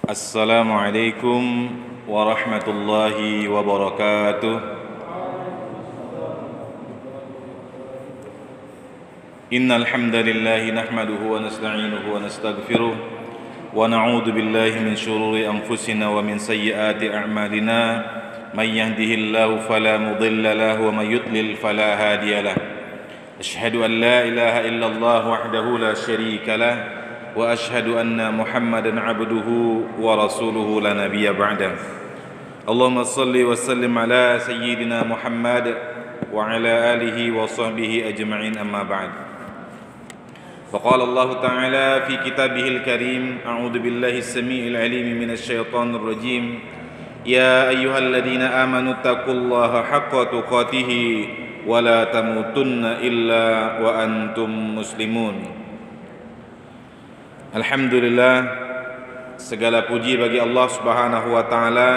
Assalamualaikum warahmatullahi wabarakatuh. Innal hamdalillah nahmaduhu wa nasta'inuhu wa nastaghfiruh wa na'udzu billahi min shururi anfusina wa min sayyiati a'malina. May yahdihillahu fala mudilla lahu wa may yudlil fala hadiya lahu. Asyhadu an la ilaha illallah wahdahu la syarika lah wa ashhadu anna Muhammadan abduhu wa rasuluhu la nabiyya ba'dah. Allahumma salli wa sallim ala sayyidina Muhammad wa ala alihi wa sahbihi ajma'in, amma ba'd. Faqala Allah ta'ala fi kitabihil karim, a'udzu billahi as-sami'il 'alim minasy syaithanir rajim. Ya ayyuhalladzina amanu taqullaha haqqa tuqatih wa la tamutunna illa wa antum muslimun. Alhamdulillah, segala puji bagi Allah Subhanahu wa taala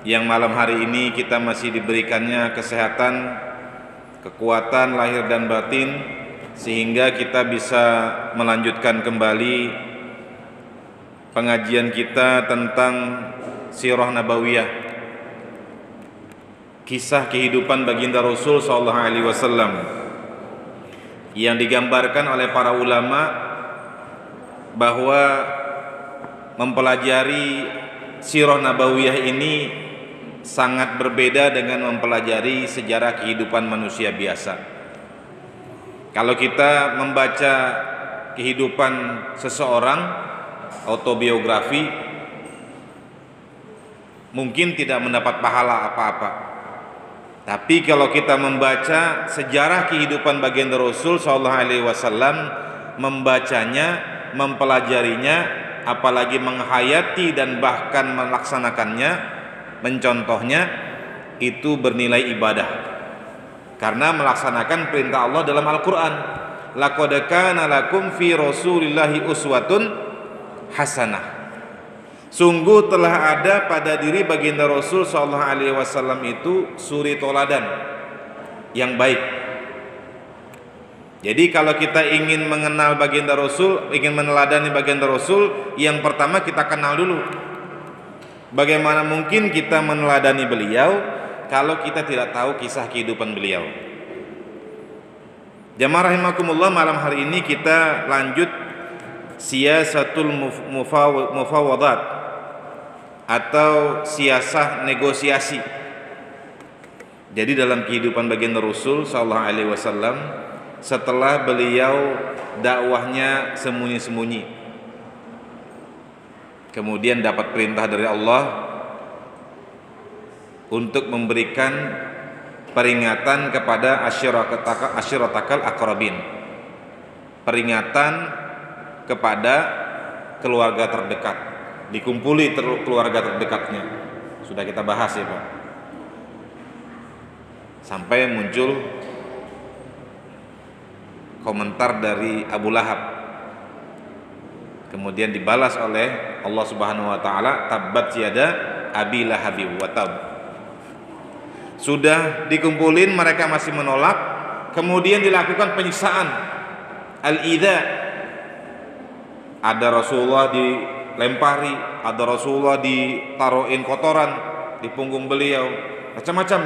yang malam hari ini kita masih diberikannya kesehatan, kekuatan lahir dan batin, sehingga kita bisa melanjutkan kembali pengajian kita tentang Sirah Nabawiyah, kisah kehidupan baginda Rasul sallallahu alaihi wasallam yang digambarkan oleh para ulama bahwa mempelajari Sirah Nabawiyah ini sangat berbeda dengan mempelajari sejarah kehidupan manusia biasa. Kalau kita membaca kehidupan seseorang, autobiografi, mungkin tidak mendapat pahala apa-apa. Tapi kalau kita membaca sejarah kehidupan baginda Rasul sallallahu alaihi wasallam, membacanya, mempelajarinya, apalagi menghayati dan bahkan melaksanakannya, mencontohnya, itu bernilai ibadah. Karena melaksanakan perintah Allah dalam Al-Quran. Laqad kana lakum fi Rasulillahi uswatun hasanah. Sungguh telah ada pada diri baginda Rasul sallallahu alaihi wasallam itu suri toladan yang baik. Jadi kalau kita ingin mengenal baginda Rasul, ingin meneladani baginda Rasul, yang pertama kita kenal dulu. Bagaimana mungkin kita meneladani beliau kalau kita tidak tahu kisah kehidupan beliau? Jamaah rahimakumullah, malam hari ini kita lanjut siyasatul mufawadat atau siasah negosiasi. Jadi dalam kehidupan baginda Rasul sallallahu alaihi wasallam, setelah beliau dakwahnya sembunyi-sembunyi, kemudian dapat perintah dari Allah untuk memberikan peringatan kepada asyiratakal aqrabin, peringatan kepada keluarga terdekat, dikumpuli keluarga terdekatnya. Sudah kita bahas ya Pak, sampai muncul komentar dari Abu Lahab, kemudian dibalas oleh Allah Subhanahu wa taala, tabbat yada abi lahabi wa tab. Sudah dikumpulin, mereka masih menolak, kemudian dilakukan penyiksaan, al-idza. Ada Rasulullah dilempari, ada Rasulullah ditaruhin kotoran di punggung beliau, macam-macam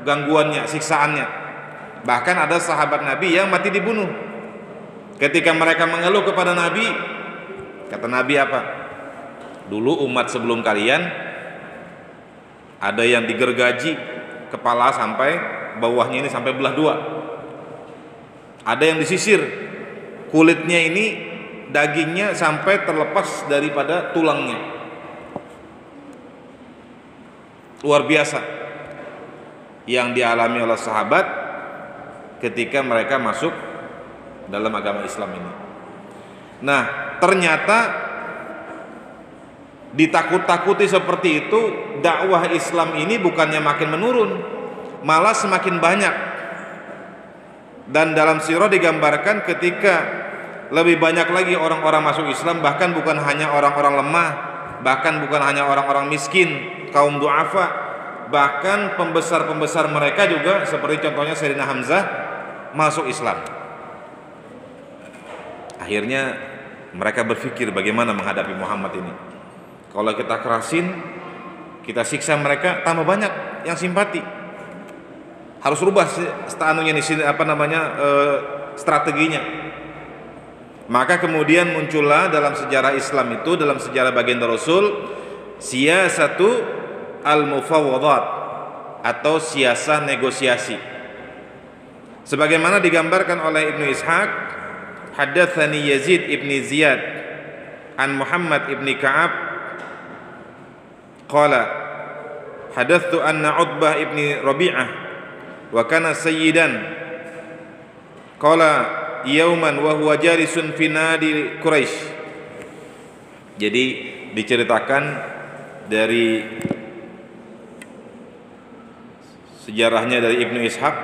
gangguannya, siksaannya. Bahkan ada sahabat Nabi yang mati dibunuh. Ketika mereka mengeluh kepada Nabi, kata Nabi apa? Dulu umat sebelum kalian ada yang digergaji kepala sampai bawahnya ini sampai belah dua. Ada yang disisir kulitnya ini, dagingnya sampai terlepas daripada tulangnya. Luar biasa yang dialami oleh sahabat ketika mereka masuk dalam agama Islam ini. Nah, ternyata ditakut-takuti seperti itu, dakwah Islam ini bukannya makin menurun, malah semakin banyak. Dan dalam sirah digambarkan ketika lebih banyak lagi orang-orang masuk Islam, bahkan bukan hanya orang-orang lemah, bahkan bukan hanya orang-orang miskin, kaum du'afa, bahkan pembesar-pembesar mereka juga, seperti contohnya Sayyidina Hamzah, masuk Islam. Akhirnya mereka berpikir bagaimana menghadapi Muhammad ini. Kalau kita kerasin, kita siksa mereka, tambah banyak yang simpati. Harus rubah strateginya. Maka kemudian muncullah dalam sejarah Islam itu, dalam sejarah baginda Rasul, siyasatu al-mufawwadat atau siasah negosiasi. Sebagaimana digambarkan oleh Ibnu Ishaq, haddatsani Yazid ibni Ziyad an Muhammad ibni Ka'ab qala hadatstu anna Utbah ibni Rabi'ah wa kana sayyidan qala yauman wa huwa jalisun fi nadi Quraisy. Jadi diceritakan dari sejarahnya dari Ibnu Ishaq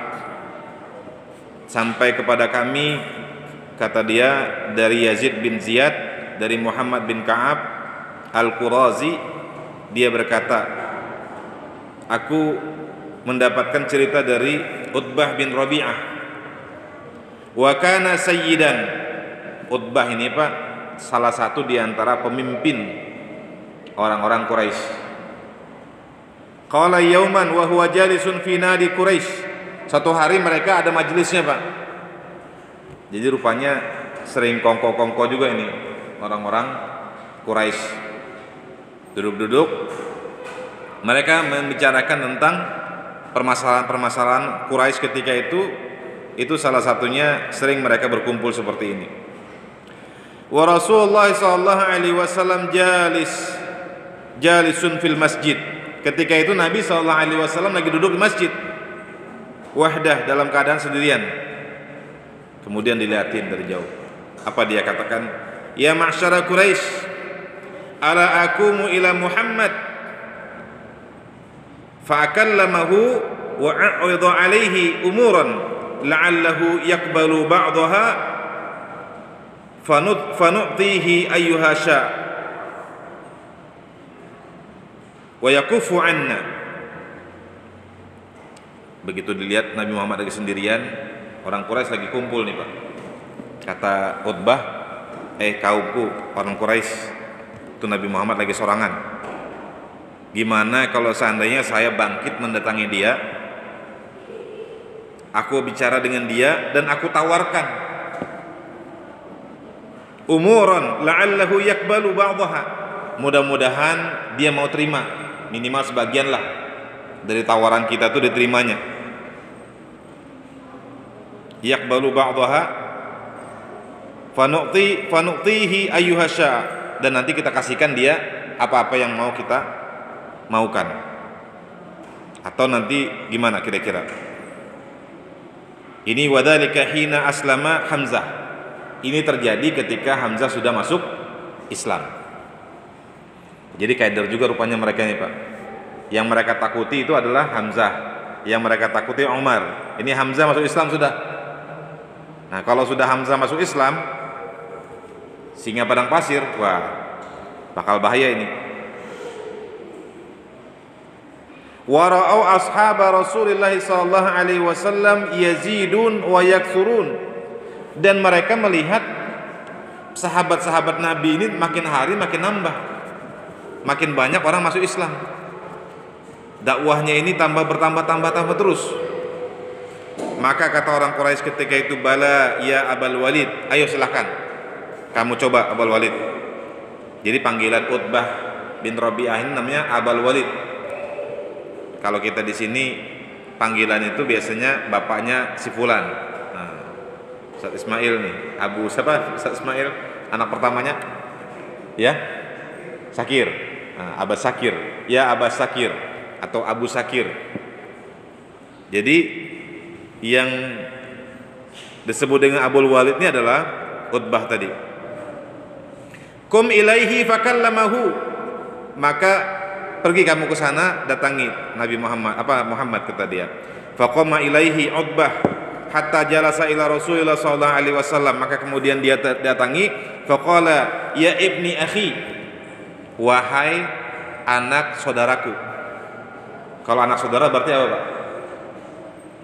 sampai kepada kami, kata dia, dari Yazid bin Ziyad dari Muhammad bin Ka'ab Al-Qurazi, dia berkata, aku mendapatkan cerita dari Utbah bin Rabi'ah, wa kana sayyidan. Utbah ini Pak salah satu di antara pemimpin orang-orang Quraisy. Qala yauman wa huwa jalisun fi nadi Quraisy. Satu hari mereka ada majelisnya Pak. Jadi rupanya sering kongko-kongko juga ini orang-orang Quraisy. Duduk-duduk mereka membicarakan tentang permasalahan-permasalahan Quraisy ketika itu salah satunya sering mereka berkumpul seperti ini. Wa Rasulullah sallallahu alaihi wasallam jalisun fil masjid. Ketika itu Nabi sallallahu alaihi wasallam lagi duduk di masjid. Wahdah, dalam keadaan sendirian. Kemudian dilihatin dari jauh. Apa dia katakan? Ya ma'syara Quraisy, ala akumu ila Muhammad fa'akallamahu wa a'udhu alaihi umuran la'allahu yakbalu ba'daha fanu'tihi ayyuha sya' wa yakufu anna. Begitu dilihat Nabi Muhammad lagi sendirian, orang Quraisy lagi kumpul nih Pak. Kata Utbah, kaumku orang Quraisy, itu Nabi Muhammad lagi sorangan. Gimana kalau seandainya saya bangkit mendatangi dia, aku bicara dengan dia dan aku tawarkan umuran la'allahu yakbalu ba'daha, mudah-mudahan dia mau terima, minimal sebagian lah dari tawaran kita itu diterimanya. Yakbalu ba'daha fanu'tihi ayyuha sya', dan nanti kita kasihkan dia apa-apa yang mau kita maukan. Atau nanti gimana kira-kira? Ini wadzalika hina aslama Hamzah. Ini terjadi ketika Hamzah sudah masuk Islam. Jadi kaider juga rupanya mereka ini Pak. Yang mereka takuti itu adalah Hamzah, yang mereka takuti Umar. Ini Hamzah masuk Islam sudah. Nah kalau sudah Hamzah masuk Islam, singa padang pasir, wah bakal bahaya ini. Wa ra'au ashab Rasulullah sallallahu alaihi wasallam yazidun wa yakthurun, dan mereka melihat sahabat-sahabat Nabi ini makin hari makin nambah, makin banyak orang masuk Islam. Dakwahnya ini bertambah terus. Maka kata orang Quraisy ketika itu, bala ya Abul Walid, ayo silahkan kamu coba Abul Walid. Jadi panggilan Utbah bin Rabi'ah ini namanya Abul Walid. Kalau kita di sini panggilan itu biasanya bapaknya si fulan. Nah, Ustaz Ismail nih, Abu siapa? Ustaz Ismail anak pertamanya? Ya, Sakir. Nah, Abas Sakir. Ya Abas Sakir atau Abu Sakir. Jadi yang disebut dengan Abul Walid ini adalah Utbah tadi. Kum ilaihi fakallamahu, maka pergi kamu ke sana, datangi Nabi Muhammad, Muhammad kata dia. Faqama ilaihi Utbah hatta jalasa ila Rasulillah sallallahu alaihi wasallam, maka kemudian dia datangi, faqala ya ibni akhi, wahai anak saudaraku. Kalau anak saudara berarti apa Pak?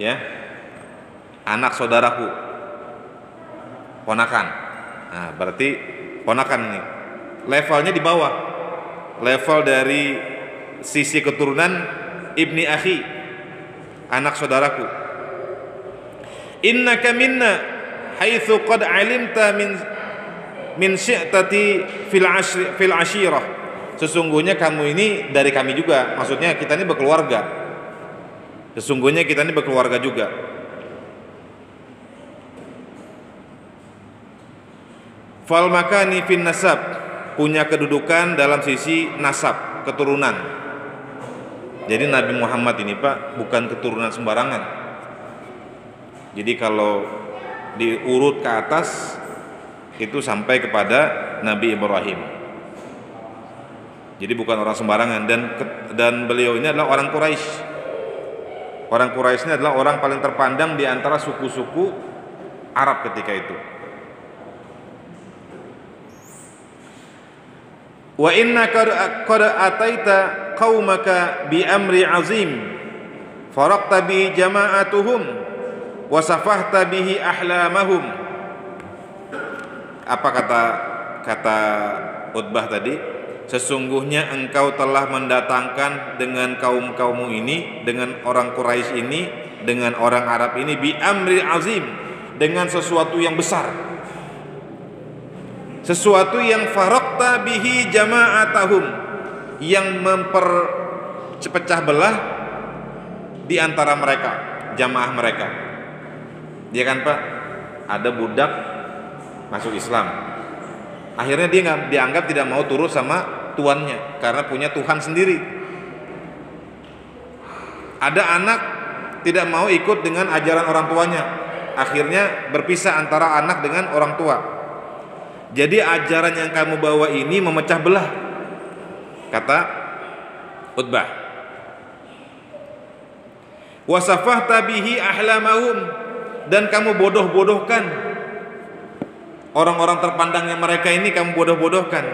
Ya, anak saudaraku, ponakan. Nah, berarti ponakan ini levelnya di bawah. level dari sisi keturunan ibni akhi, anak saudaraku. Innaka minna haitsu qad alimta min syi'tati fil ashirah. Sesungguhnya kamu ini dari kami juga, maksudnya kita ini berkeluarga. Sesungguhnya kita ini berkeluarga juga. Fal makani fin nasab, punya kedudukan dalam sisi nasab, keturunan. Jadi Nabi Muhammad ini Pak bukan keturunan sembarangan. Jadi kalau diurut ke atas itu sampai kepada Nabi Ibrahim. Jadi bukan orang sembarangan, dan beliau ini adalah orang Quraisy. Orang Quraisy ini adalah orang paling terpandang di antara suku-suku Arab ketika itu. Wa innaka qad ataita qaumaka bi amri azim faraqta bi jama'atuhum wa safahta bihi ahlamahum. Apa kata Utbah tadi? Sesungguhnya engkau telah mendatangkan dengan kaum-kaummu ini, dengan orang Quraisy ini, dengan orang Arab ini, bi amri azim, dengan sesuatu yang besar, sesuatu yang faraqta bihi jama'atahum, yang memperpecah belah di antara mereka, jamaah mereka. Dia kan Pak, ada budak masuk Islam, akhirnya dia dianggap tidak mau turut sama tuannya karena punya Tuhan sendiri. Ada anak tidak mau ikut dengan ajaran orang tuanya, akhirnya berpisah antara anak dengan orang tua. Jadi ajaran yang kamu bawa ini memecah belah, kata Utbah. Wasafahta bihi ahlamahum, dan kamu bodoh-bodohkan orang-orang terpandangnya mereka ini, kamu bodoh-bodohkan.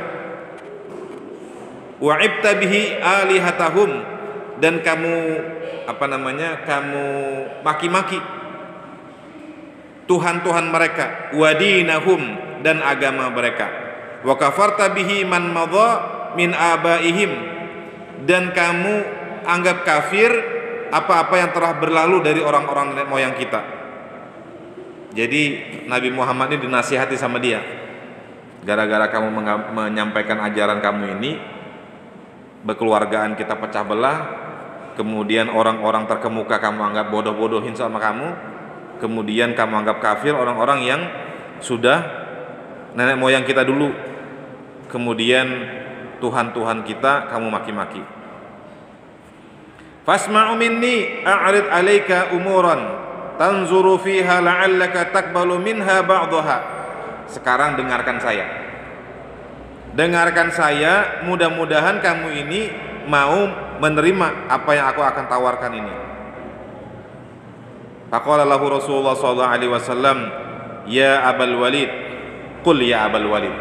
Wa'ibta bihi alihatahum, dan kamu kamu maki-maki Tuhan-Tuhan mereka, wadinahum, dan agama mereka. Wa kafarta bihi man madha min abaihim, dan kamu anggap kafir apa-apa yang telah berlalu dari orang-orang nenek moyang kita. Jadi Nabi Muhammad ini dinasihati sama dia, gara-gara kamu menyampaikan ajaran kamu ini, berkeluargaan kita pecah belah, kemudian orang-orang terkemuka kamu anggap bodoh-bodohin sama kamu, kemudian kamu anggap kafir orang-orang yang sudah nenek moyang kita dulu, kemudian Tuhan-Tuhan kita kamu maki-maki. Fasma'u minni a'rid 'alaika umuran tanzuru fiha la'allaka taqbalu minha ba'daha. Sekarang dengarkan saya. Dengarkan saya, mudah-mudahan kamu ini mau menerima apa yang aku akan tawarkan ini. Faqala lahu Rasulullah sallallahu alaihi wasallam, ya Abul Walid, qul ya Abul Walid.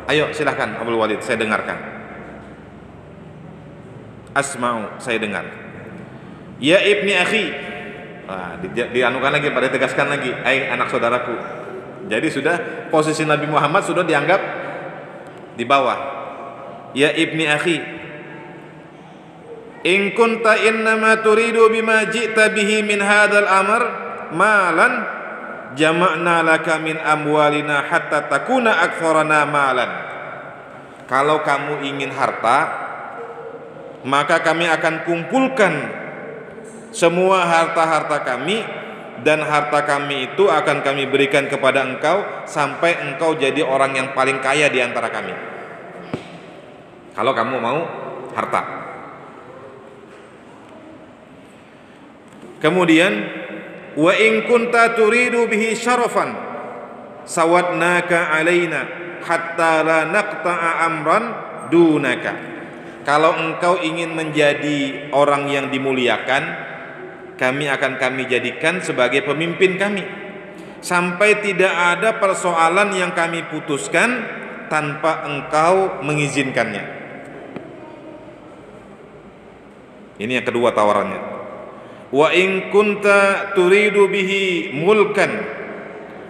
Ayo silahkan Abul Walid, saya dengarkan. Asma'u, saya dengar. Ya ibni akhi. Dianukan lagi, pada tegaskan lagi, ai anak saudaraku. Jadi sudah posisi Nabi Muhammad sudah dianggap di bawah. Ya ibni akhi, in kunta innama turidu bima ji'ta bihi min hadzal amr malan jama'na laka min amwalina hatta takuna aktsarana malan. Kalau kamu ingin harta, maka kami akan kumpulkan semua harta-harta kami, dan harta kami itu akan kami berikan kepada engkau sampai engkau jadi orang yang paling kaya di antara kami. Kalau kamu mau harta. Kemudian wa in kunta turidu bihi syarafan sawadnaka alaina hatta la naqta'a amran dunaka. Kalau engkau ingin menjadi orang yang dimuliakan, kami akan jadikan sebagai pemimpin kami, sampai tidak ada persoalan yang kami putuskan tanpa engkau mengizinkannya. Ini yang kedua tawarannya. Wa in kunta turidu bihi mulkan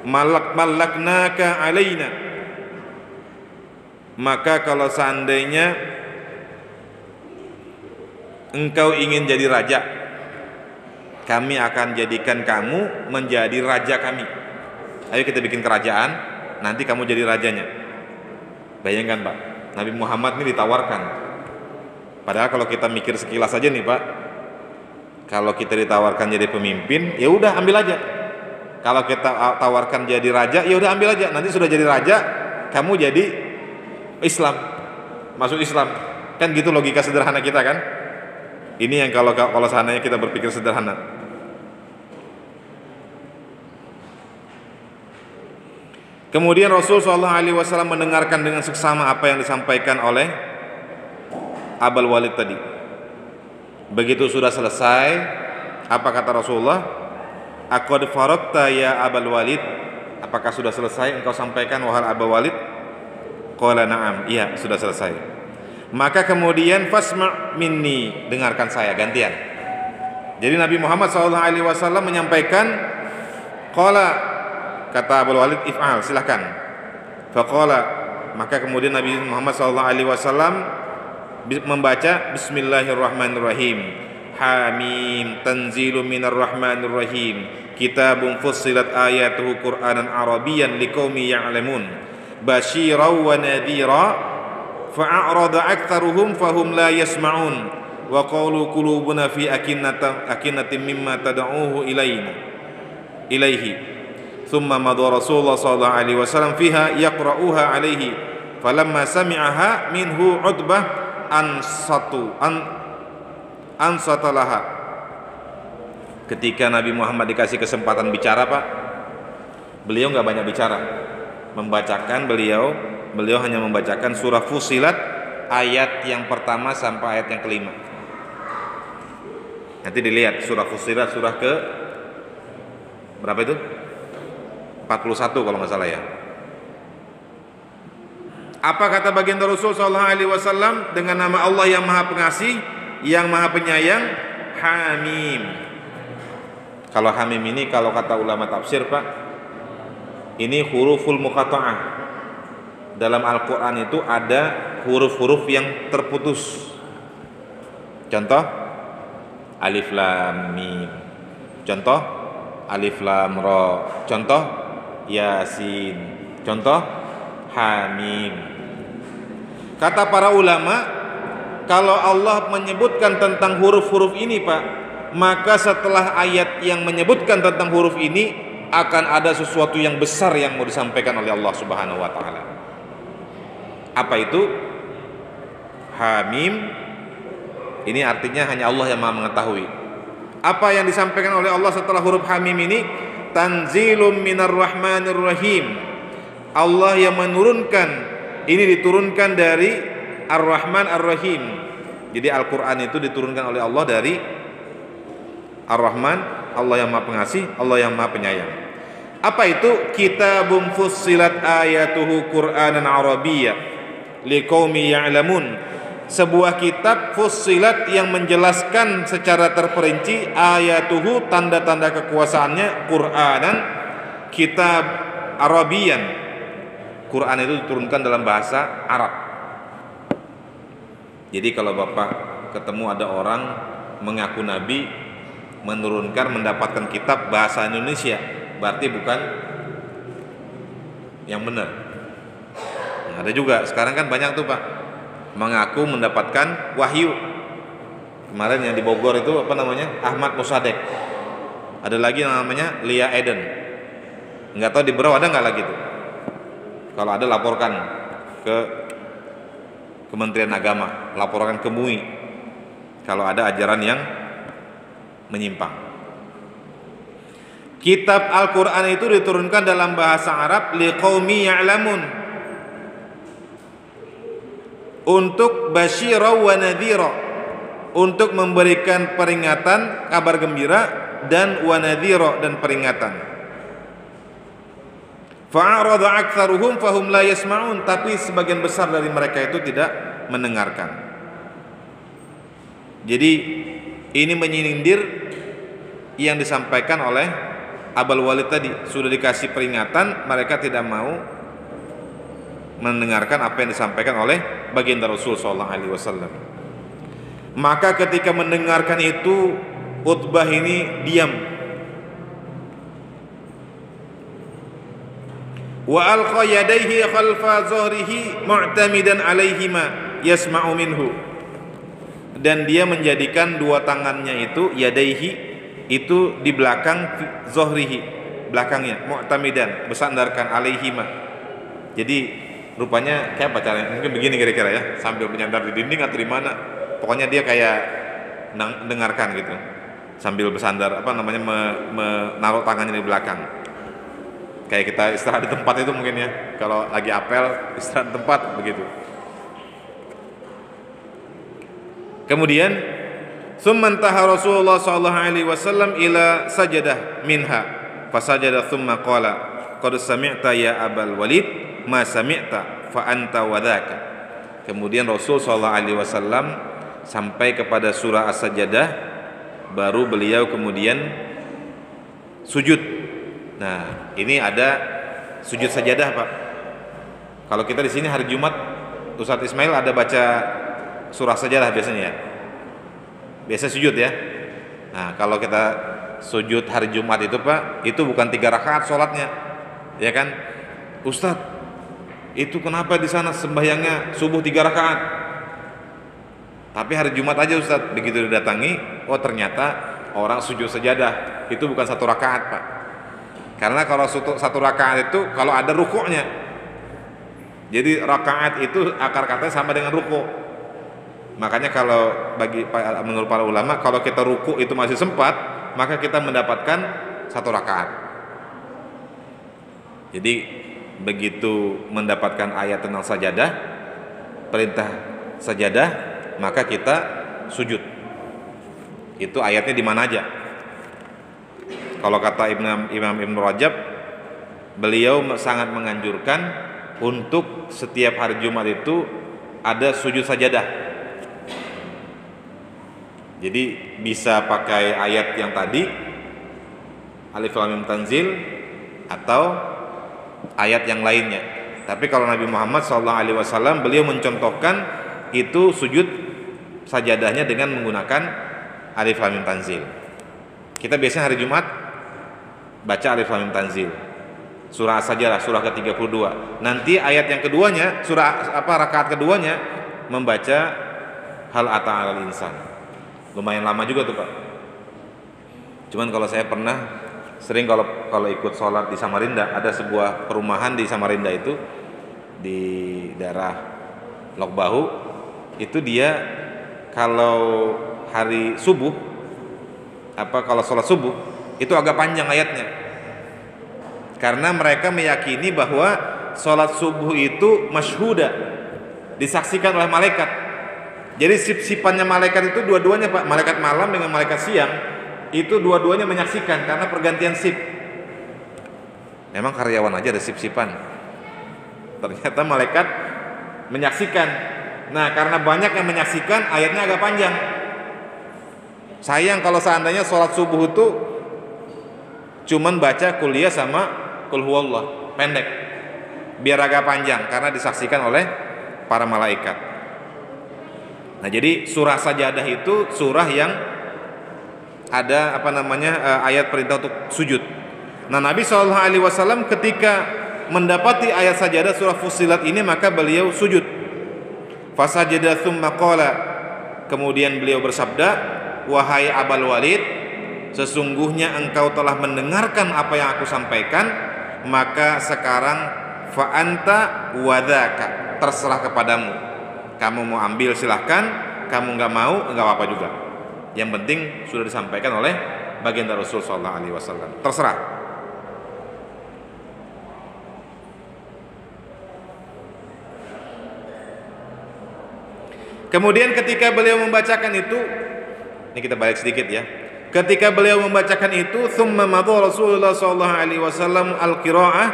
malaknaka alaina. Maka kalau seandainya engkau ingin jadi raja, kami akan jadikan kamu menjadi raja kami. Ayo kita bikin kerajaan, nanti kamu jadi rajanya. Bayangkan Pak, Nabi Muhammad ini ditawarkan. Padahal kalau kita mikir sekilas aja nih Pak, kalau kita ditawarkan jadi pemimpin, ya udah ambil aja. Kalau kita tawarkan jadi raja, ya udah ambil aja. Nanti sudah jadi raja, kamu jadi Islam, masuk Islam. Kan gitu logika sederhana kita kan? Ini yang kalau seandainya kita berpikir sederhana. Kemudian Rasul SAW mendengarkan dengan seksama apa yang disampaikan oleh Abul Walid tadi. Begitu sudah selesai, apa kata Rasulullah? Aqad faragta ya Abul Walid? Apakah sudah selesai engkau sampaikan wahai Abul Walid? Qala na'am, iya sudah selesai. Maka kemudian fasma' minni, dengarkan saya gantian. Jadi Nabi Muhammad SAW menyampaikan, qala, kata Abul Walid, if'al, silahkan. Faqala, maka kemudian Nabi Muhammad SAW membaca Bismillahirrahmanirrahim. Hamim, tanzilun minar rahmanir rahim, kitabun fussilat ayatuhu Qur'anan Arabiyyan liqaumin ya'lamun, basyiran wa nadhira fa'arada aktsaruhum fahum la yasma'un wa qalu qulubuna fi akinnatin mimma tad'uhu ilaihi thumma madha Rasulullah sallallahu alaihi wasallam fiha yaqra'uha alaihi falamma sami'aha minhu Utbah ansatalaha. Ketika Nabi Muhammad dikasih kesempatan bicara Pak, beliau nggak banyak bicara, membacakan beliau hanya membacakan surah Fussilat ayat yang pertama sampai ayat yang kelima. Nanti dilihat surah Fussilat surah ke berapa itu? 41 kalau nggak salah ya. Apa kata baginda Rasul sallallahu alaihi wasallam? Dengan nama Allah yang Maha Pengasih, yang Maha Penyayang, Hamim. Kalau Hamim ini kalau kata ulama tafsir Pak, ini huruful muqatta'ah. Dalam Al-Qur'an itu ada huruf-huruf yang terputus. Contoh Alif Lam Mim. Contoh Alif Lam Ra. Contoh Yasin. Contoh Hamim. Kata para ulama, kalau Allah menyebutkan tentang huruf-huruf ini Pak, maka setelah ayat yang menyebutkan tentang huruf ini akan ada sesuatu yang besar yang mau disampaikan oleh Allah Subhanahu wa taala. Apa itu? Hamim. Ini artinya hanya Allah yang Maha mengetahui. Apa yang disampaikan oleh Allah setelah huruf Hamim ini? Tanzilum minar rahmanir rahim. Allah yang menurunkan, ini diturunkan dari Ar-Rahman Ar-Rahim. Jadi Al-Quran itu diturunkan oleh Allah dari Ar-Rahman, Allah yang Maha Pengasih, Allah yang Maha Penyayang. Apa itu? Kitabun fussilat ayatuhu Qur'anan Arabiyya liqaumin ya'lamun. Sebuah kitab fussilat yang menjelaskan secara terperinci ayatuhu, tanda-tanda kekuasaannya, Qur'anan, kitab Arabiyyan. Quran itu diturunkan dalam bahasa Arab. Jadi kalau Bapak ketemu ada orang mengaku nabi mendapatkan kitab bahasa Indonesia, berarti bukan yang benar. Nah, ada juga sekarang kan banyak tuh Pak, mengaku mendapatkan wahyu. Kemarin yang di Bogor itu apa namanya? Ahmad Musadek. Ada lagi yang namanya Lia Eden. Nggak tahu di Berau ada nggak lagi tuh? Kalau ada laporkan ke Kementerian Agama, laporkan ke MUI kalau ada ajaran yang menyimpang. Kitab Al-Quran itu diturunkan dalam bahasa Arab liqaumi ya'lamun, untuk basyira wa nadhira, untuk memberikan peringatan, kabar gembira, dan wa nadhira, dan peringatan. Fa'arada aktsaruhum fahum la yasma'un, tapi sebagian besar dari mereka itu tidak mendengarkan. Jadi ini menyindir yang disampaikan oleh Abul Walid tadi. Sudah dikasih peringatan, mereka tidak mau mendengarkan apa yang disampaikan oleh baginda Rasul sallallahu alaihi wasallam. Maka ketika mendengarkan itu, Utbah ini diam. Wa alqa yadayhi khalfa zuhrihi mu'tamidan alaihima yasma'u minhu. Dan dia menjadikan dua tangannya itu, yadaihi, itu di belakang zuhrihi, belakangnya, mu'tamidan, bersandarkan, alaihima. Jadi rupanya kayak apa caranya? Mungkin begini kira-kira ya, sambil menyandar di dinding atau di mana. Pokoknya dia kayak dengarkan gitu, sambil bersandar, menaruh tangannya di belakang. Kayak kita istirahat di tempat itu mungkin ya, kalau lagi apel istirahat di tempat begitu. Kemudian thumma intaha Rasulullah sallallahu alaihi wasallam ila sajadah minha fasajada thumma qala qad sami'ta ya Abal Walid ma sami'ta fa anta wa dzaka. Kemudian Rasul sallallahu alaihi wasallam sampai kepada surah As-Sajdah, baru beliau kemudian sujud. Nah, ini ada sujud sajadah, Pak. Kalau kita di sini hari Jumat, Ustadz Ismail ada baca surah Sajadah biasanya ya. Biasa sujud ya. Nah, kalau kita sujud hari Jumat itu, Pak, itu bukan 3 rakaat sholatnya, ya kan? Ustadz, itu kenapa di sana sembahyangnya subuh 3 rakaat? Tapi hari Jumat aja Ustadz, begitu didatangi, oh ternyata orang sujud sajadah itu bukan 1 rakaat, Pak. Karena kalau 1 rakaat itu kalau ada rukuknya. Jadi rakaat itu akar katanya sama dengan rukuk. Makanya kalau menurut para ulama, kalau kita ruku itu masih sempat, maka kita mendapatkan 1 rakaat. Jadi begitu mendapatkan ayat tentang sajadah, perintah sajadah, maka kita sujud. Itu ayatnya di mana aja. Kalau kata Imam Ibn Rajab, beliau sangat menganjurkan untuk setiap hari Jumat itu ada sujud sajadah. Jadi bisa pakai ayat yang tadi, Alif Lam Mim Tanzil, atau ayat yang lainnya. Tapi kalau Nabi Muhammad SAW, beliau mencontohkan itu sujud sajadahnya dengan menggunakan Alif Lam Mim Tanzil. Kita biasanya hari Jumat baca Alif Lam Mim Tanzil, surah As-Sajdah, surah ke-32. Nanti ayat yang keduanya, rakaat keduanya, membaca Hal Ata 'alal Insan. Lumayan lama juga tuh, Pak. Cuman kalau saya pernah sering kalau ikut sholat di Samarinda, ada sebuah perumahan di Samarinda itu di daerah Lok Bahu, itu dia kalau hari subuh kalau sholat subuh itu agak panjang ayatnya. Karena mereka meyakini bahwa sholat subuh itu masyhuda, disaksikan oleh malaikat. Jadi sip-sipannya malaikat itu dua-duanya, Pak, malaikat malam dengan malaikat siang itu dua-duanya menyaksikan karena pergantian sip. Memang karyawan aja ada sip-sipan. Ternyata malaikat menyaksikan. Nah, karena banyak yang menyaksikan, ayatnya agak panjang. Sayang kalau seandainya sholat subuh itu cuman baca kuliah sama kul huwallah, pendek. Biar agak panjang karena disaksikan oleh para malaikat. Nah, jadi surah Sajadah itu surah yang ada ayat perintah untuk sujud. Nah, Nabi SAW ketika mendapati ayat Sajadah surah Fussilat ini, maka beliau sujud. Fasajada tsumma qala, kemudian beliau bersabda, wahai Abal Walid, sesungguhnya engkau telah mendengarkan apa yang aku sampaikan, maka sekarang fa anta wa dzaka, terserah kepadamu. Kamu mau ambil silahkan, kamu nggak mau nggak apa-apa juga. Yang penting sudah disampaikan oleh baginda Rasul sallallahu alaihi wasallam. Terserah. Kemudian ketika beliau membacakan itu, ini kita balik sedikit ya. Ketika beliau membacakan itu, tsumma madha Rasulullah sallallahu alaihi wasallam al-qiraa'ah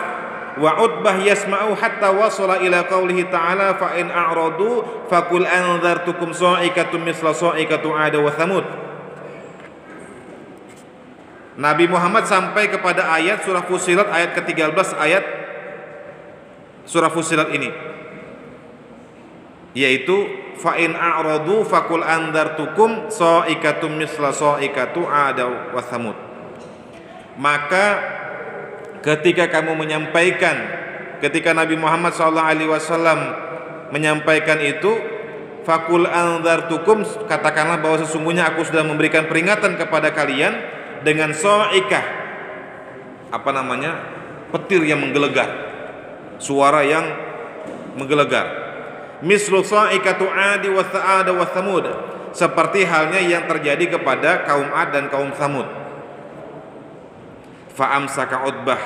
wa Utbah yasma'u hatta wasala ila qaulihi ta'ala fa in a'radu faqul anzartukum sa'iqatun misla sa'iqatu 'ad wa thamud. Nabi Muhammad sampai kepada ayat surah Fussilat ayat ke-13 ayat surah Fussilat ini, yaitu fa in a'radu faqul andartukum sa'iqatum misla sa'iqatu 'ad wa thamud. Maka ketika kamu menyampaikan, ketika Nabi Muhammad SAW menyampaikan itu, faqul andartukum, katakanlah bahwa sesungguhnya aku sudah memberikan peringatan kepada kalian dengan sa'iqah, apa namanya, petir yang menggelegar, suara yang menggelegar. Mislu sa'iqatu 'adi wa tha'ada wa thamud, seperti halnya yang terjadi kepada kaum 'Ad dan kaum Thamud. Fa amsaka Utbah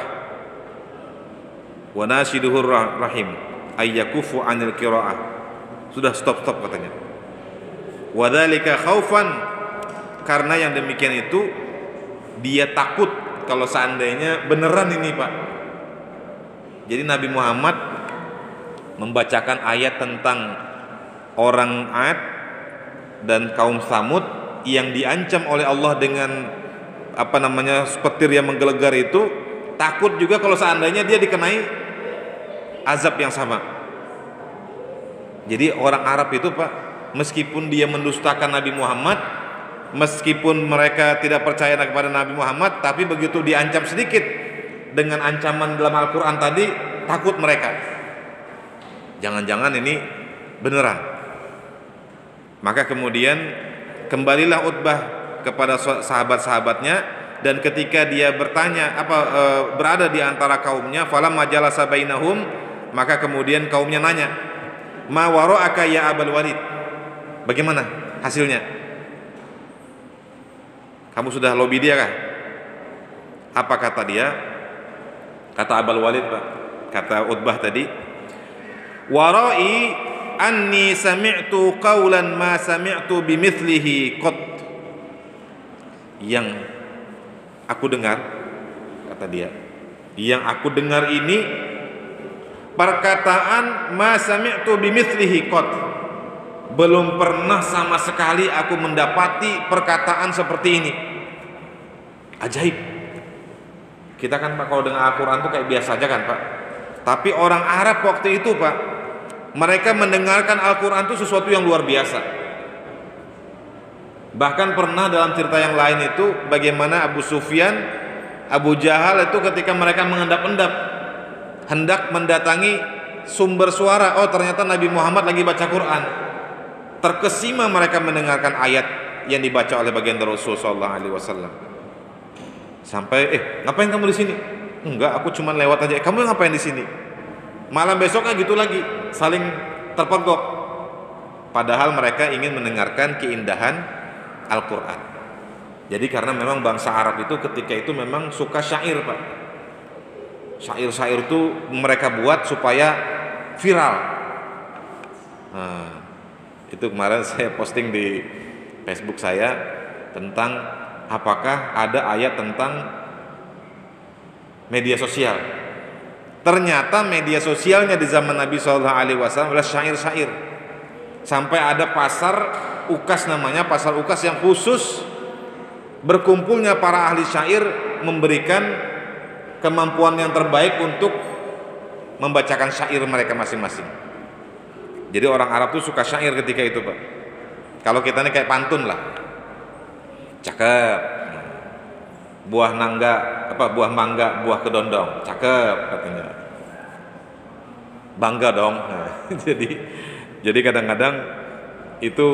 wa nashiduhur rahim ayyakufu 'anil qira'ah. Sudah stop katanya. Wa dzalika khaufan, karena yang demikian itu dia takut kalau seandainya beneran ini, Pak. Jadi Nabi Muhammad membacakan ayat tentang orang 'Ad dan kaum Tsamud yang diancam oleh Allah dengan apa namanya, petir yang menggelegar itu, takut juga kalau seandainya dia dikenai azab yang sama. Jadi orang Arab itu, Pak, meskipun dia mendustakan Nabi Muhammad, meskipun mereka tidak percaya kepada Nabi Muhammad, tapi begitu diancam sedikit dengan ancaman dalam Al-Quran tadi, takut mereka. Jangan-jangan ini beneran. Maka kemudian kembalilah Utbah kepada sahabat-sahabatnya, dan ketika dia bertanya berada di antara kaumnya, falamma jalasa bainahum, maka kemudian kaumnya nanya, ma wara'aka ya Abul Walid, bagaimana hasilnya? Kamu sudah lobby dia kah? Apa kata dia? Kata Abul Walid, Pak, kata Utbah tadi, warai anni sami'tu qawlan ma sami'tu bimithlihi qat. Yang aku dengar, kata dia, yang aku dengar ini perkataan ma sami'tu bimithlihi qat. Belum pernah sama sekali aku mendapati perkataan seperti ini. Ajaib. Kita kan, Pak, kalau dengar Al-Quran itu kayak biasa aja kan, Pak. Tapi orang Arab waktu itu, Pak, mereka mendengarkan Al-Quran itu sesuatu yang luar biasa. Bahkan pernah dalam cerita yang lain itu, bagaimana Abu Sufyan, Abu Jahal itu ketika mereka mengendap-endap hendak mendatangi sumber suara, oh ternyata Nabi Muhammad lagi baca Quran. Terkesima mereka mendengarkan ayat yang dibaca oleh baginda Rasul sallallahu alaihi wasallam. Sampai, ngapain kamu di sini? Enggak, aku cuma lewat aja. Kamu ngapain di sini? Malam besoknya gitu lagi, saling terpergok. Padahal mereka ingin mendengarkan keindahan Al-Quran. Jadi karena memang bangsa Arab itu ketika itu memang suka syair, Pak. Syair-syair itu mereka buat supaya viral. Nah, itu kemarin saya posting di Facebook saya tentang apakah ada ayat tentang media sosial. Ternyata media sosialnya di zaman Nabi SAW adalah syair-syair. Sampai ada pasar ukas, namanya pasar ukas, yang khusus berkumpulnya para ahli syair memberikan kemampuan yang terbaik untuk membacakan syair mereka masing-masing. Jadi orang Arab tuh suka syair ketika itu, Pak. Kalau kita ini kayak pantun lah. Cakep. Buah mangga, buah kedondong. Cakep katanya. Bangga dong. Nah, jadi kadang-kadang itu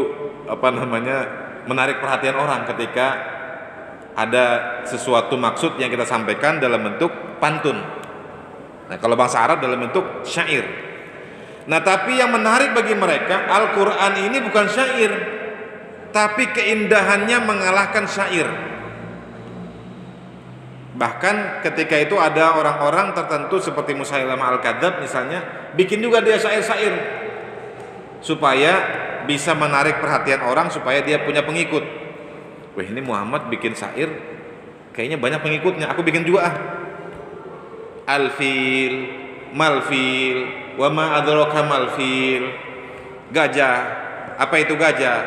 menarik perhatian orang ketika ada sesuatu maksud yang kita sampaikan dalam bentuk pantun. Nah, kalau bangsa Arab dalam bentuk syair. Nah, tapi yang menarik bagi mereka, Al-Quran ini bukan syair, tapi keindahannya mengalahkan syair. Bahkan ketika itu ada orang-orang tertentu seperti Musailamah Al-Kadzdzab misalnya, bikin juga dia syair-syair supaya bisa menarik perhatian orang, supaya dia punya pengikut. Wah, ini Muhammad bikin syair, kayaknya banyak pengikutnya, aku bikin juga ah. Al-fil, mal-fil, wa ma adraka mal-fil. Gajah, apa itu gajah?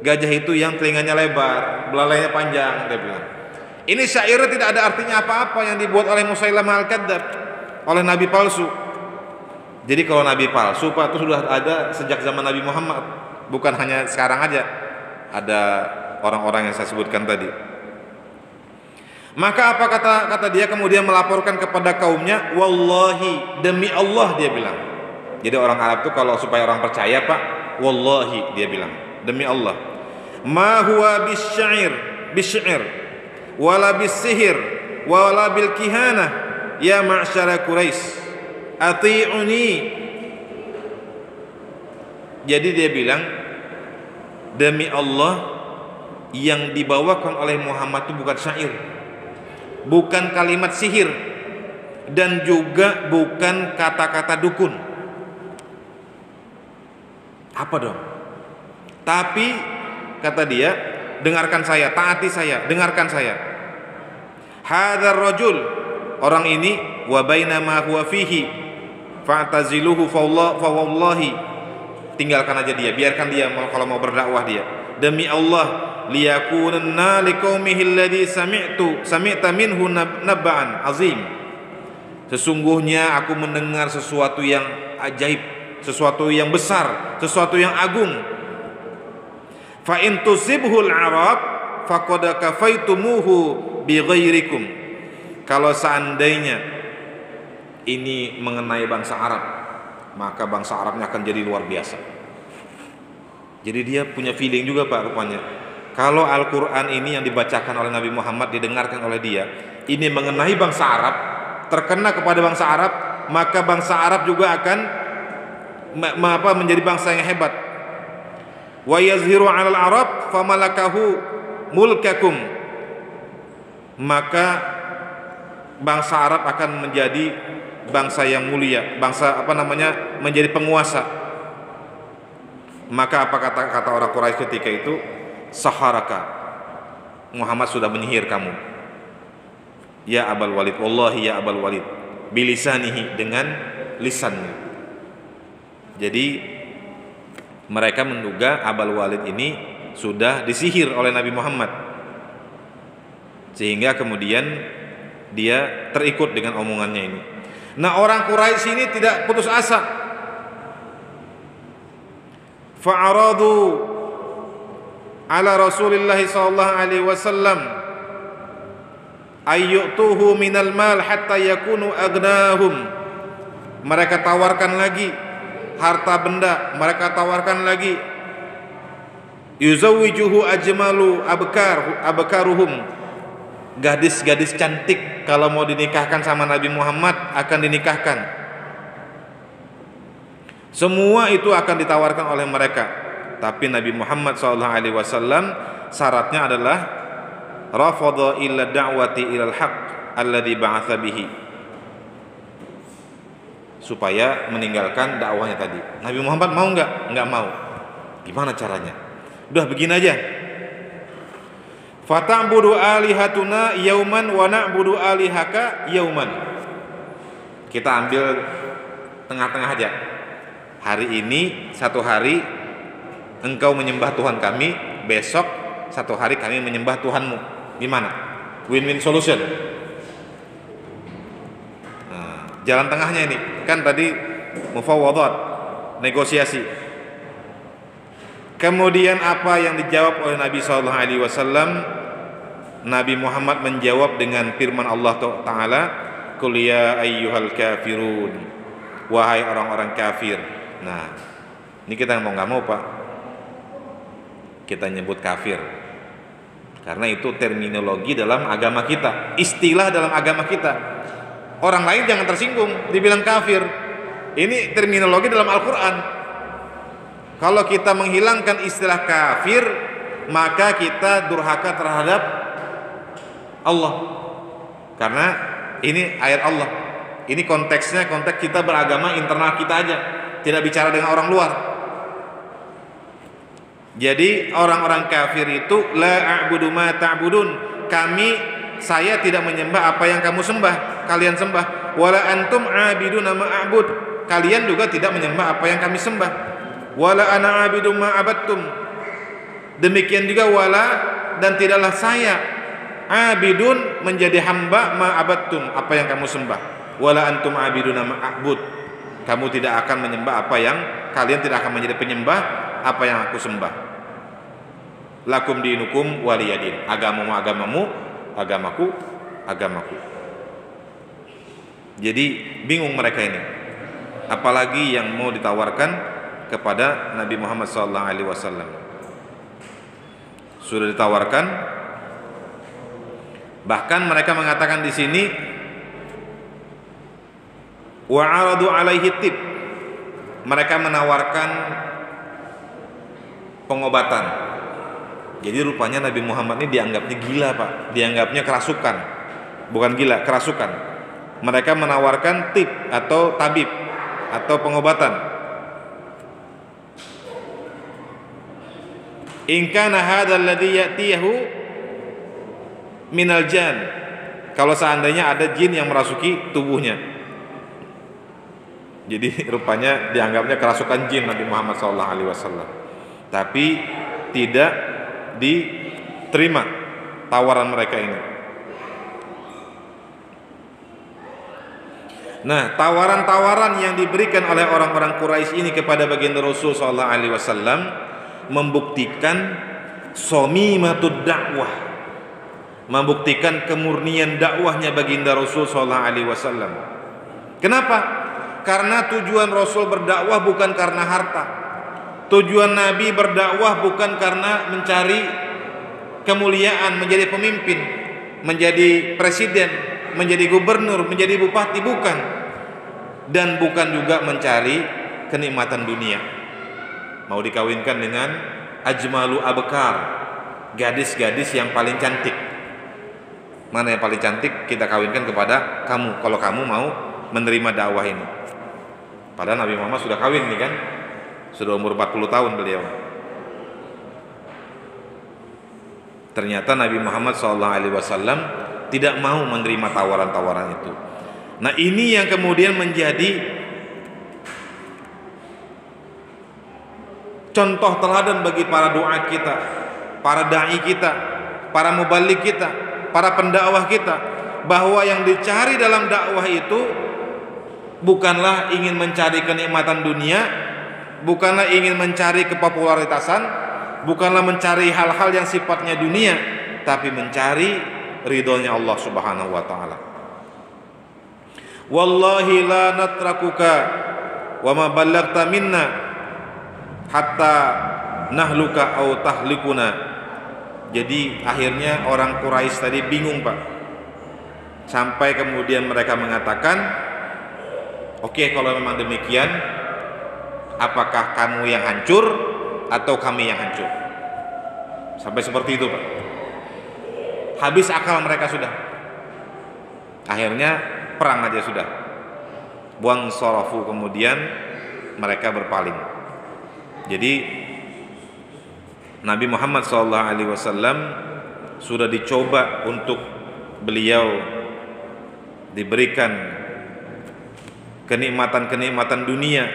Gajah itu yang telinganya lebar, belalainya panjang, dia bilang. Ini syairnya tidak ada artinya apa-apa yang dibuat oleh Musailamah Al-Kadzdzab, oleh nabi palsu. Jadi kalau nabi palsu Pak itu sudah ada sejak zaman Nabi Muhammad, bukan hanya sekarang aja. Ada orang-orang yang saya sebutkan tadi. Maka apa kata dia, kemudian melaporkan kepada kaumnya, wallahi, demi Allah, dia bilang. Jadi orang Arab itu kalau supaya orang percaya Pak, wallahi, dia bilang, demi Allah, ma huwa bisy'ir wala bisihir wala bil kihanah ya ma'syara Quraisy ati'uni. Jadi dia bilang, demi Allah, yang dibawakan oleh Muhammad itu bukan syair, bukan kalimat sihir, dan juga bukan kata-kata dukun. Apa dong? Tapi kata dia, dengarkan saya, taati saya, dengarkan saya. Hadzal rajul, orang ini, wa bainama huwa fihi fa'taziluhu fa wallahi, tinggalkan aja dia, biarkan dia kalau mau berdakwah dia. Demi Allah, liyakunanna liqaumihi alladhi sami'ta minhu nabba'an azim. Sesungguhnya aku mendengar sesuatu yang ajaib, sesuatu yang besar, sesuatu yang agung. Fa in tusibhul arab faqad kafaitumuhu bighairikum. Kalau seandainya ini mengenai bangsa Arab, maka bangsa Arabnya akan jadi luar biasa. Jadi dia punya feeling juga Pak rupanya. Kalau Al-Quran ini yang dibacakan oleh Nabi Muhammad, didengarkan oleh dia, ini mengenai bangsa Arab, terkena kepada bangsa Arab, maka bangsa Arab juga akan menjadi bangsa yang hebat. Wa yazhiru 'alal Arab famalakahu mulkakum. Maka bangsa Arab akan menjadi bangsa yang mulia, bangsa menjadi penguasa. Maka apa kata orang Quraisy ketika itu? Saharaka, Muhammad sudah menyihir kamu. Ya Abul Walid, wallahi ya Abul Walid, bilisanihi, dengan lisannya. Jadi mereka menduga Abul Walid ini sudah disihir oleh Nabi Muhammad, sehingga kemudian dia terikut dengan omongannya ini. Nah, orang Quraisy ini tidak putus asa. Fa'aradu ala Rasulillah sallallahu alaihi wasallam ayyutuhu minal mal hatta yakunu aghnahum. Mereka tawarkan lagi harta benda, mereka tawarkan lagi yuzawwijuhu ajmalu abkaruhum. Gadis-gadis cantik kalau mau dinikahkan sama Nabi Muhammad akan dinikahkan. Semua itu akan ditawarkan oleh mereka. Tapi Nabi Muhammad SAW syaratnya adalah rafadha illa da'wati ilal haq alladhi ba'atha bihi, supaya meninggalkan dakwahnya tadi. Nabi Muhammad mau nggak? Nggak mau. Gimana caranya? Udah begini aja. Fata'budu alihatuna yauman wa na'budu alihaka yauman. Kita ambil tengah-tengah aja. Hari ini satu hari engkau menyembah Tuhan kami, besok satu hari kami menyembah Tuhanmu. Gimana? Win-win solution. Nah, jalan tengahnya ini kan tadi mufawadat, negosiasi. Kemudian apa yang dijawab oleh Nabi SAW? Nabi Muhammad menjawab dengan firman Allah Ta'ala, Qul ya ayyuhal kafirun, wahai orang-orang kafir. Nah, ini kita mau nggak mau Pak, kita nyebut kafir karena itu terminologi dalam agama kita, istilah dalam agama kita. Orang lain jangan tersinggung dibilang kafir. Ini terminologi dalam Al-Quran. Kalau kita menghilangkan istilah kafir, maka kita durhaka terhadap Allah, karena ini ayat Allah. Ini konteksnya konteks kita beragama internal kita aja, tidak bicara dengan orang luar. Jadi orang-orang kafir itu la a'budu ma ta'budun, saya tidak menyembah apa yang kamu sembah, kalian sembah. Wala antum 'abiduna ma a'bud, kalian juga tidak menyembah apa yang kami sembah. Wala ana 'abidu ma 'abadtum, demikian juga wala, dan tidaklah saya 'abidun menjadi hamba ma 'abadtum, apa yang kamu sembah. Wala antum 'abiduna ma a'bud, Kamu tidak akan menyembah apa yang kalian tidak akan menjadi penyembah apa yang aku sembah. Lakum dinukum waliyadin. Agamamu agamamu, agamaku agamaku. Jadi bingung mereka ini. Apalagi yang mau ditawarkan kepada Nabi Muhammad SAW. Sudah ditawarkan. Bahkan mereka mengatakan di sini, wa'aradu alaihi tib. Mereka menawarkan pengobatan. Jadi rupanya Nabi Muhammad ini dianggapnya gila, Pak. Dianggapnya kerasukan. Bukan gila, kerasukan. Mereka menawarkan tib atau tabib atau pengobatan. In kana hadzal ladzi ya'tiyahu minal jan. Kalau seandainya ada jin yang merasuki tubuhnya. Jadi rupanya dianggapnya kerasukan jin Nabi Muhammad SAW. Tapi tidak diterima tawaran mereka ini. Nah, tawaran-tawaran yang diberikan oleh orang-orang Quraisy ini kepada baginda Rasul SAW membuktikan somimatud dakwah, membuktikan kemurnian dakwahnya baginda Rasul SAW. Kenapa? Karena tujuan Rasul berdakwah bukan karena harta. Tujuan Nabi berdakwah bukan karena mencari kemuliaan, menjadi pemimpin, menjadi presiden, menjadi gubernur, menjadi bupati, bukan. Dan bukan juga mencari kenikmatan dunia. Mau dikawinkan dengan ajmalu abkar, gadis-gadis yang paling cantik. Mana yang paling cantik kita kawinkan kepada kamu, kalau kamu mau menerima dakwah ini. Padahal Nabi Muhammad sudah kawin nih kan, sudah umur 40 tahun beliau. Ternyata Nabi Muhammad SAW tidak mau menerima tawaran-tawaran itu. Nah, ini yang kemudian menjadi contoh teladan bagi para doa kita, para dai kita, para mubaligh kita, para pendakwah kita, bahwa yang dicari dalam dakwah itu bukanlah ingin mencari kenikmatan dunia, bukanlah ingin mencari kepopularitasan, bukanlah mencari hal-hal yang sifatnya dunia, tapi mencari ridhonya Allah Subhanahu wa taala. Wallahi la natrakuka wa ma ballaghta minna hatta nahluka au tahlikuna. Jadi akhirnya orang Quraisy tadi bingung, Pak. Sampai kemudian mereka mengatakan, oke, kalau memang demikian, apakah kamu yang hancur atau kami yang hancur? Sampai seperti itu, Pak. Habis akal mereka sudah. Akhirnya perang aja sudah. Buang sorofu, kemudian mereka berpaling. Jadi Nabi Muhammad SAW sudah dicoba untuk beliau diberikan kenikmatan-kenikmatan dunia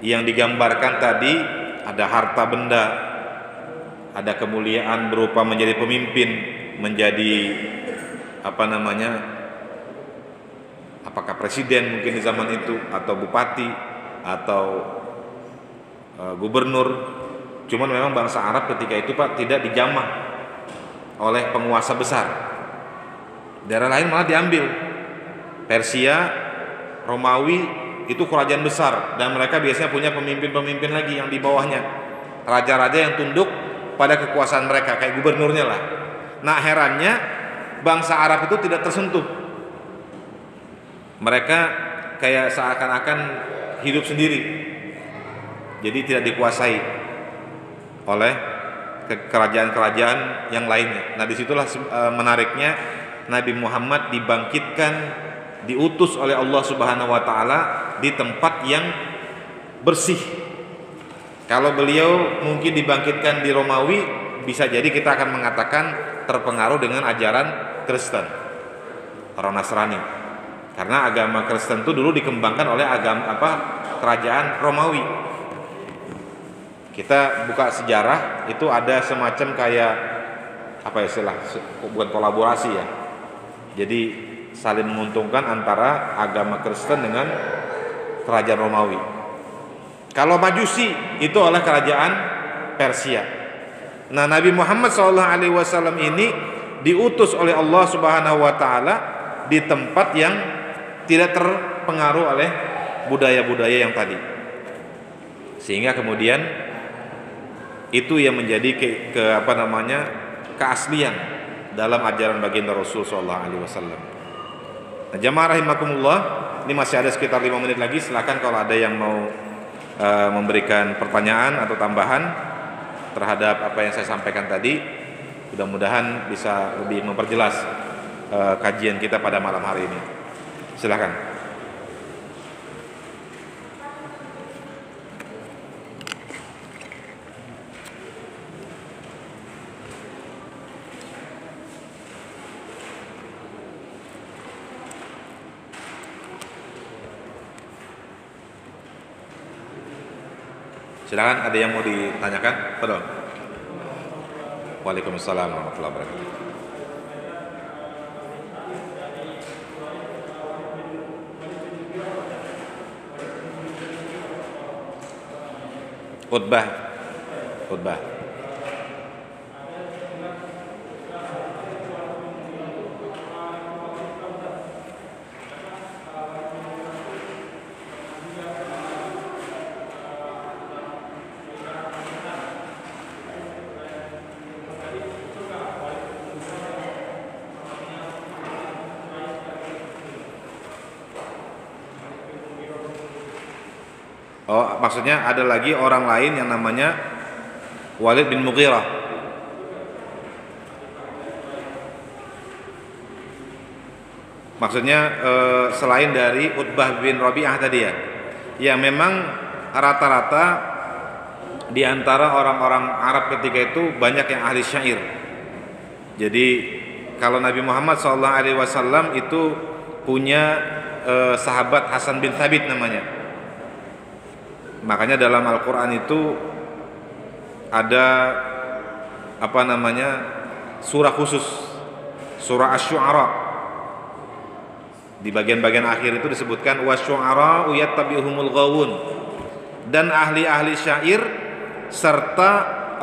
yang digambarkan tadi. Ada harta benda, ada kemuliaan berupa menjadi pemimpin, menjadi apakah presiden mungkin di zaman itu, atau bupati, atau gubernur. Cuman memang bangsa Arab ketika itu, Pak, tidak dijamah oleh penguasa besar. Daerah lain malah diambil. Persia, Romawi itu kerajaan besar, dan mereka biasanya punya pemimpin-pemimpin lagi yang di bawahnya, raja-raja yang tunduk pada kekuasaan mereka, kayak gubernurnya lah. Nah, herannya bangsa Arab itu tidak tersentuh. Mereka kayak seakan-akan hidup sendiri, jadi tidak dikuasai oleh kerajaan-kerajaan yang lainnya. Nah, disitulah menariknya Nabi Muhammad dibangkitkan, diutus oleh Allah Subhanahu wa taala di tempat yang bersih. Kalau beliau mungkin dibangkitkan di Romawi, bisa jadi kita akan mengatakan terpengaruh dengan ajaran Kristen, orang Nasrani. Karena agama Kristen itu dulu dikembangkan oleh kerajaan Romawi. Kita buka sejarah, itu ada semacam kayak bukan kolaborasi ya. Jadi saling menguntungkan antara agama Kristen dengan kerajaan Romawi. Kalau Majusi itu oleh kerajaan Persia. Nah, Nabi Muhammad SAW ini diutus oleh Allah Subhanahu wa taala di tempat yang tidak terpengaruh oleh budaya-budaya yang tadi. Sehingga kemudian itu yang menjadi keaslian dalam ajaran baginda Rasul sallallahu alaihi wasallam. Nah, jamaah rahimakumullah, ini masih ada sekitar 5 menit lagi. Silakan kalau ada yang mau memberikan pertanyaan atau tambahan terhadap apa yang saya sampaikan tadi. Mudah-mudahan bisa lebih memperjelas kajian kita pada malam hari ini. Silakan. Silakan, ada yang mau ditanyakan? Betul. Waalaikumsalam warahmatullahi wabarakatuh. Khutbah. Oh, maksudnya ada lagi orang lain yang namanya Walid bin Mughirah. Maksudnya selain dari Utbah bin Rabi'ah tadi ya. Ya, memang rata-rata di antara orang-orang Arab ketika itu banyak yang ahli syair. Jadi kalau Nabi Muhammad SAW itu punya sahabat Hasan bin Thabit namanya. Makanya dalam Al-Quran itu ada surah khusus, surah Asy-Syu'ara. Di bagian-bagian akhir itu disebutkan wasyu'ara yattabi'uhumul ghawun, dan ahli-ahli syair serta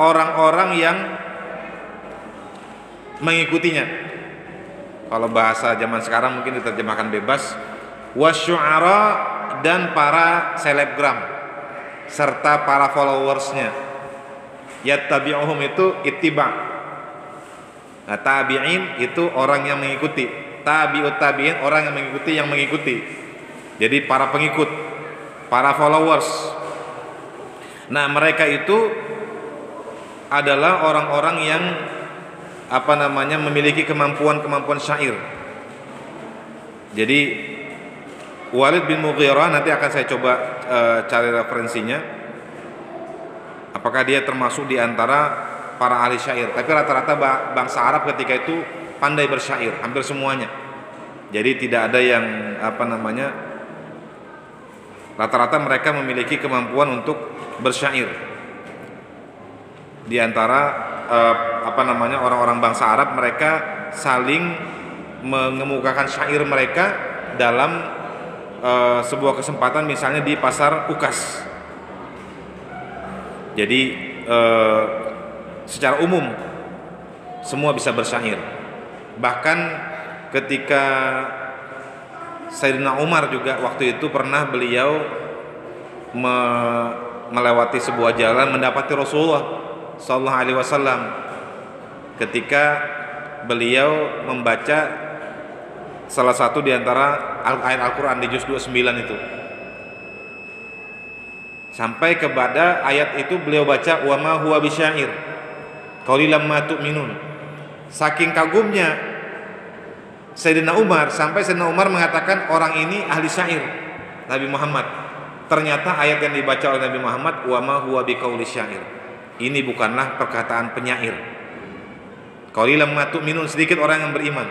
orang-orang yang mengikutinya. Kalau bahasa zaman sekarang mungkin diterjemahkan bebas, wasyu'ara, dan para selebgram serta para followersnya. Yattabi'uhum itu ittiba'. Nah, tabi'in itu orang yang mengikuti. Tabi'ut tabi'in orang yang mengikuti. Jadi para pengikut, para followers. Nah, mereka itu adalah orang-orang yang memiliki kemampuan syair. Jadi Walid bin Mughirah, nanti akan saya coba cari referensinya, apakah dia termasuk di antara para ahli syair. Tapi rata-rata bangsa Arab ketika itu pandai bersyair, hampir semuanya. Jadi tidak ada yang rata-rata mereka memiliki kemampuan untuk bersyair. Di antara orang-orang bangsa Arab, mereka saling mengemukakan syair mereka dalam sebuah kesempatan, misalnya di pasar Ukas. Jadi secara umum semua bisa bersyair. Bahkan ketika Sayyidina Umar juga waktu itu pernah beliau melewati sebuah jalan, mendapati Rasulullah sallallahu alaihi wasallam ketika beliau membaca salah satu di antara ayat Al-Quran di juz 29 itu. Sampai kepada ayat itu beliau baca wa ma huwa bisyair qalilan ma tu'minun. Saking kagumnya Sayyidina Umar, sampai Sayyidina Umar mengatakan orang ini ahli syair Nabi Muhammad. Ternyata ayat yang dibaca oleh Nabi Muhammad wa ma huwa biqauli syair. Ini bukanlah perkataan penyair. Qalilan ma tu'minun, sedikit orang yang beriman.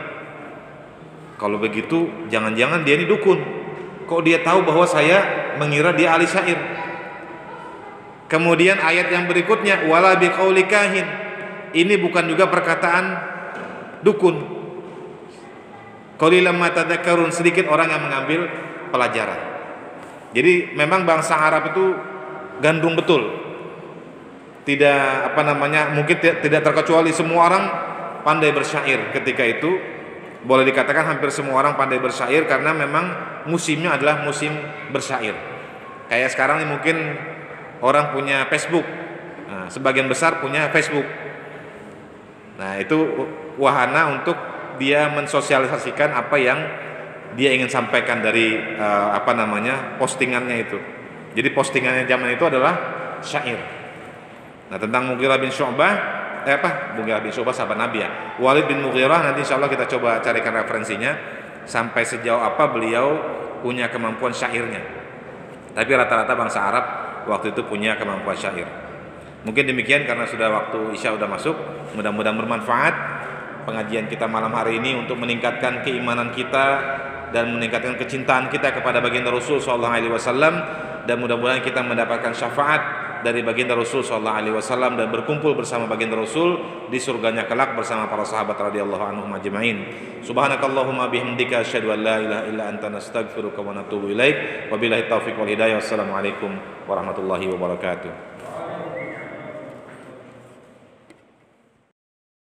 Kalau begitu jangan-jangan dia ini dukun. Kok dia tahu bahwa saya mengira dia ahli syair? Kemudian ayat yang berikutnya wala biqauli kahin. Ini bukan juga perkataan dukun. Qalilan ma tadhakkarun, sedikit orang yang mengambil pelajaran. Jadi memang bangsa Arab itu gandrung betul. Tidak mungkin tidak terkecuali semua orang pandai bersyair ketika itu. Boleh dikatakan hampir semua orang pandai bersyair karena memang musimnya adalah musim bersyair. Kayak sekarang ini mungkin orang punya Facebook. Nah, sebagian besar punya Facebook. Nah, itu wahana untuk dia mensosialisasikan apa yang dia ingin sampaikan dari postingannya itu. Jadi postingannya zaman itu adalah syair. Nah, tentang Mughirah bin Syu'bah Mughirah bin Syu'bah sahabat Nabi ya. Walid bin Mughirah nanti insyaallah kita coba carikan referensinya sampai sejauh apa beliau punya kemampuan syairnya. Tapi rata-rata bangsa Arab waktu itu punya kemampuan syair. Mungkin demikian karena sudah waktu Isya sudah masuk. Mudah-mudahan bermanfaat pengajian kita malam hari ini untuk meningkatkan keimanan kita dan meningkatkan kecintaan kita kepada baginda Rasul sallallahu alaihi wasallam, dan mudah-mudahan kita mendapatkan syafaat dari baginda Rasul sallallahu alaihi wasallam dan berkumpul bersama baginda Rasul di surganya kelak bersama para sahabat radhiyallahu anhum ajmain. Subhanakallahumma bihamdika asyhadu an la ilaha illa anta nastaghfiruka wa natubu ilaik. Wabillahi taufiq wal hidayah. Wassalamualaikum warahmatullahi wabarakatuh.